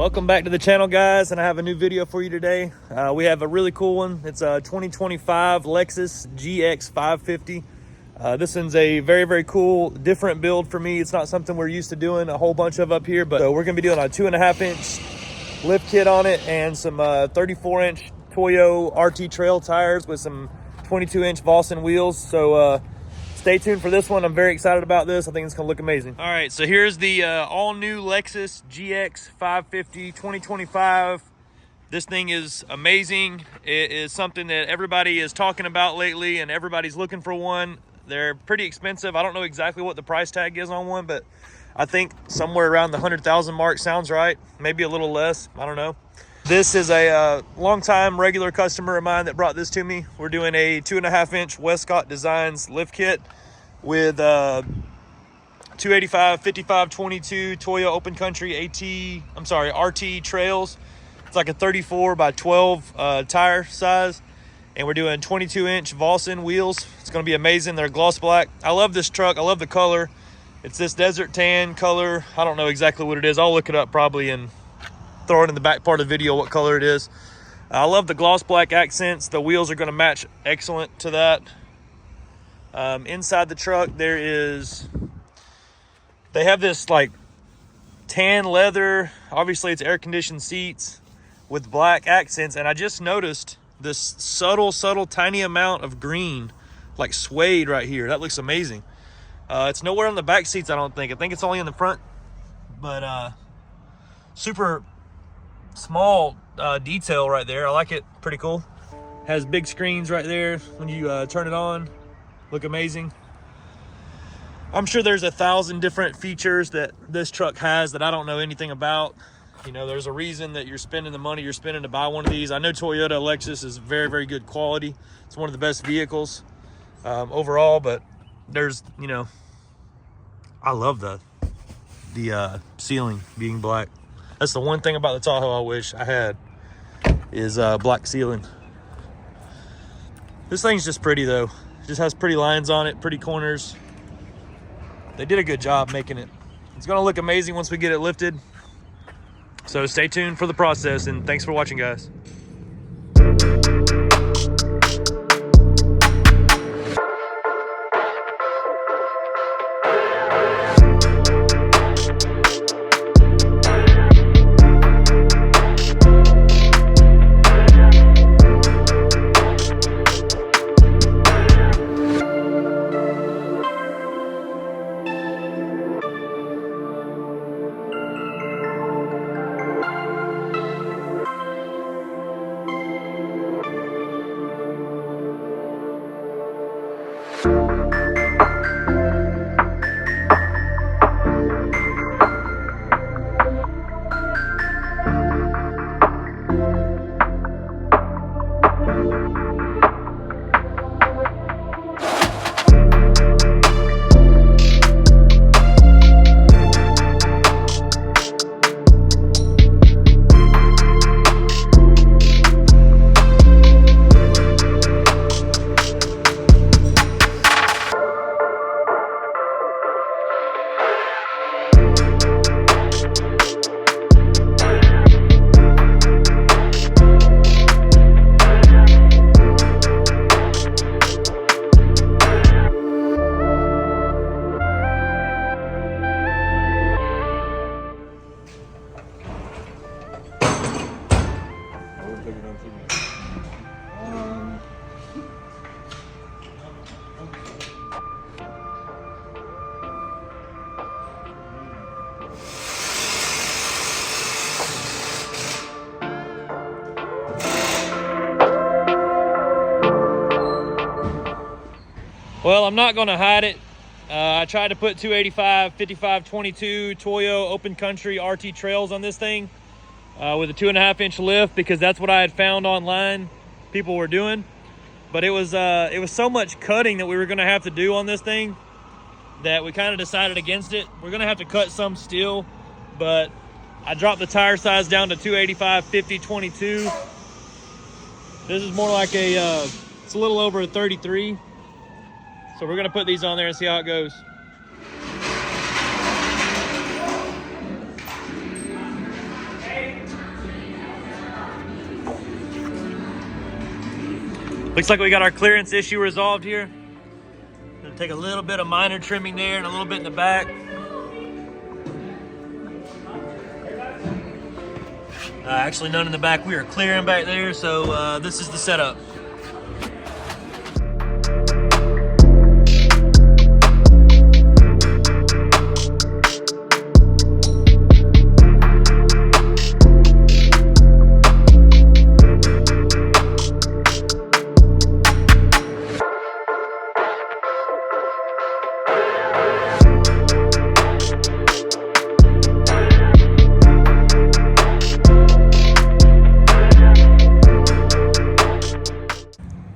Welcome back to the channel, guys, and I have a new video for you today. We have a really cool one. It's a 2025 Lexus GX550. This one's a very cool, different build for me. It's not something we're used to doing a whole bunch of up here, but we're gonna be doing a 2.5-inch lift kit on it and some 34-inch Toyo RT trail tires with some 22-inch Vossen wheels. So stay tuned for this one. I'm very excited about this. I think it's gonna look amazing. All right, so here's the all-new Lexus GX550 2025. This thing is amazing. It is something that everybody is talking about lately, and everybody's looking for one. They're pretty expensive. I don't know exactly what the price tag is on one, but I think somewhere around the 100,000 mark sounds right. Maybe a little less, I don't know. This is a long-time regular customer of mine that brought this to me. We're doing a 2.5-inch Westcott Designs lift kit with 285 55 22 Toyo Open Country RT trails. It's like a 34 by 12 tire size, and we're doing 22-inch Vossen wheels. It's going to be amazing. They're gloss black. I love this truck. I love the color. It's this desert tan color. I don't know exactly what it is. I'll look it up probably and throw it in the back part of the video what color it is. I love the gloss black accents. The wheels are going to match excellent to that. Inside the truck they have this like tan leather, obviously it's air conditioned seats with black accents, and I just noticed this subtle tiny amount of green, like suede right here. That looks amazing. It's nowhere on the back seats, I don't think. I think it's only in the front, but super small detail right there. I like it. Pretty cool. Has big screens right there when you turn it on. Look amazing. I'm sure there's 1,000 different features that this truck has that I don't know anything about. You know, there's a reason that you're spending the money you're spending to buy one of these. I know Toyota Lexus is very good quality. It's one of the best vehicles overall, but there's, you know, I love the ceiling being black. That's the one thing about the Tahoe I wish I had, is black ceiling. This thing's just pretty though. It just has pretty lines on it, pretty corners. They did a good job making it. It's gonna look amazing once we get it lifted. So stay tuned for the process, and thanks for watching, guys. Well, I'm not gonna hide it. I tried to put 285 55 22 Toyo Open Country RT trails on this thing with a 2.5-inch lift, because that's what I had found online people were doing. But it was so much cutting that we were gonna have to do on this thing that we kind of decided against it. We're gonna have to cut some still, but I dropped the tire size down to 285 50 22. This is more like it's a little over a 33. So we're gonna put these on there and see how it goes. Hey. Looks like we got our clearance issue resolved here. Gonna take a little bit of minor trimming there and a little bit in the back. Actually none in the back. We are clearing back there, so this is the setup.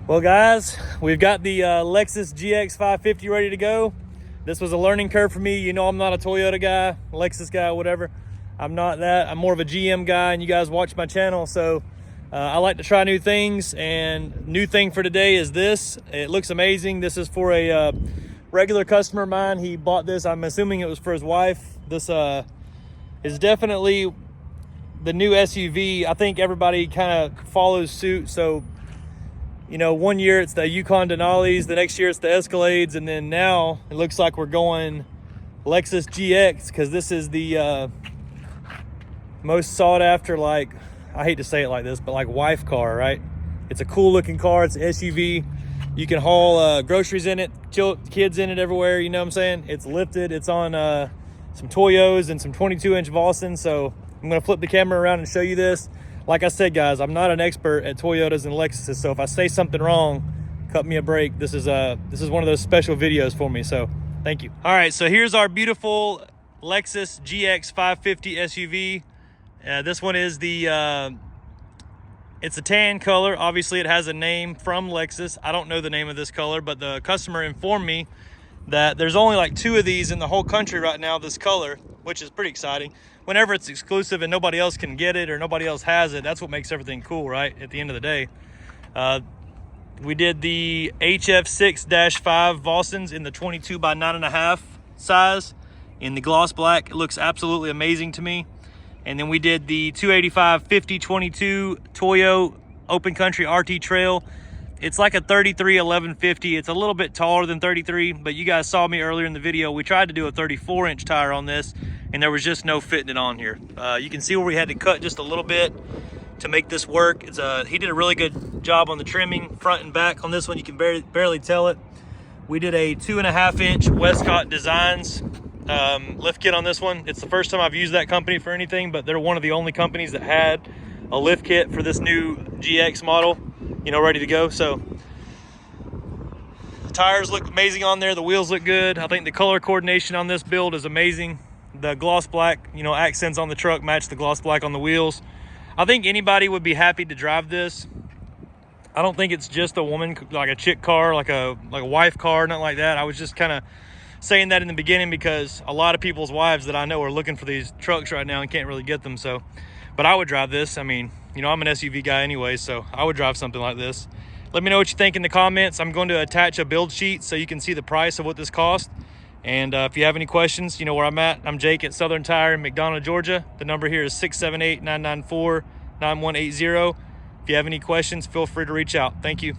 Well guys, we've got the Lexus GX550 ready to go. This was a learning curve for me. You know, I'm not a Toyota guy, Lexus guy, whatever. I'm not that. I'm more of a GM guy, and you guys watch my channel, so I like to try new things. And new thing for today is this. It looks amazing. This is for a regular customer of mine. He bought this. I'm assuming it was for his wife. This is definitely the new SUV. I think everybody kind of follows suit. So, you know, one year it's the Yukon Denali's, the next year it's the Escalades, and then now it looks like we're going Lexus GX, because this is the most sought after, like, I hate to say it like this, but like wife car, right? It's a cool looking car. It's an SUV. You can haul groceries in it, kids in it everywhere, you know what I'm saying? It's lifted. It's on some Toyos and some 22-inch Vossen. So I'm gonna flip the camera around and show you this. Like I said, guys, I'm not an expert at Toyotas and Lexuses, so if I say something wrong, cut me a break. This is one of those special videos for me, so thank you. All right, so here's our beautiful Lexus GX550 SUV. This one is the, it's a tan color. Obviously, it has a name from Lexus. I don't know the name of this color, but the customer informed me that there's only like 2 of these in the whole country right now, this color, which is pretty exciting. Whenever it's exclusive and nobody else can get it or nobody else has it, that's what makes everything cool, right? At the end of the day. We did the HF6-5 Vossens in the 22 by 9.5 size in the gloss black. It looks absolutely amazing to me. And then we did the 285/50/22 Toyo Open Country RT Trail. It's like a 33/1150. It's a little bit taller than 33, but you guys saw me earlier in the video. We tried to do a 34-inch tire on this, and there was just no fitting it on here. You can see where we had to cut just a little bit to make this work. He did a really good job on the trimming, front and back on this one. You can barely tell it. We did a 2.5-inch Westcott Designs lift kit on this one. It's the first time I've used that company for anything, but they're one of the only companies that had a lift kit for this new GX model, you know, ready to go. So the tires look amazing on there. The wheels look good. I think the color coordination on this build is amazing. The gloss black, you know, accents on the truck match the gloss black on the wheels. I think anybody would be happy to drive this. I don't think it's just a woman, like a chick car, like a wife car, nothing like that. I was just kind of saying that in the beginning because a lot of people's wives that I know are looking for these trucks right now and can't really get them. So, but I would drive this. I mean, you know, I'm an SUV guy anyway, so I would drive something like this. Let me know what you think in the comments. I'm going to attach a build sheet so you can see the price of what this cost. And if you have any questions, you know where I'm at. I'm Jake at Southern Tire in McDonough, Georgia. The number here is 678-994-9180. If you have any questions, feel free to reach out. Thank you.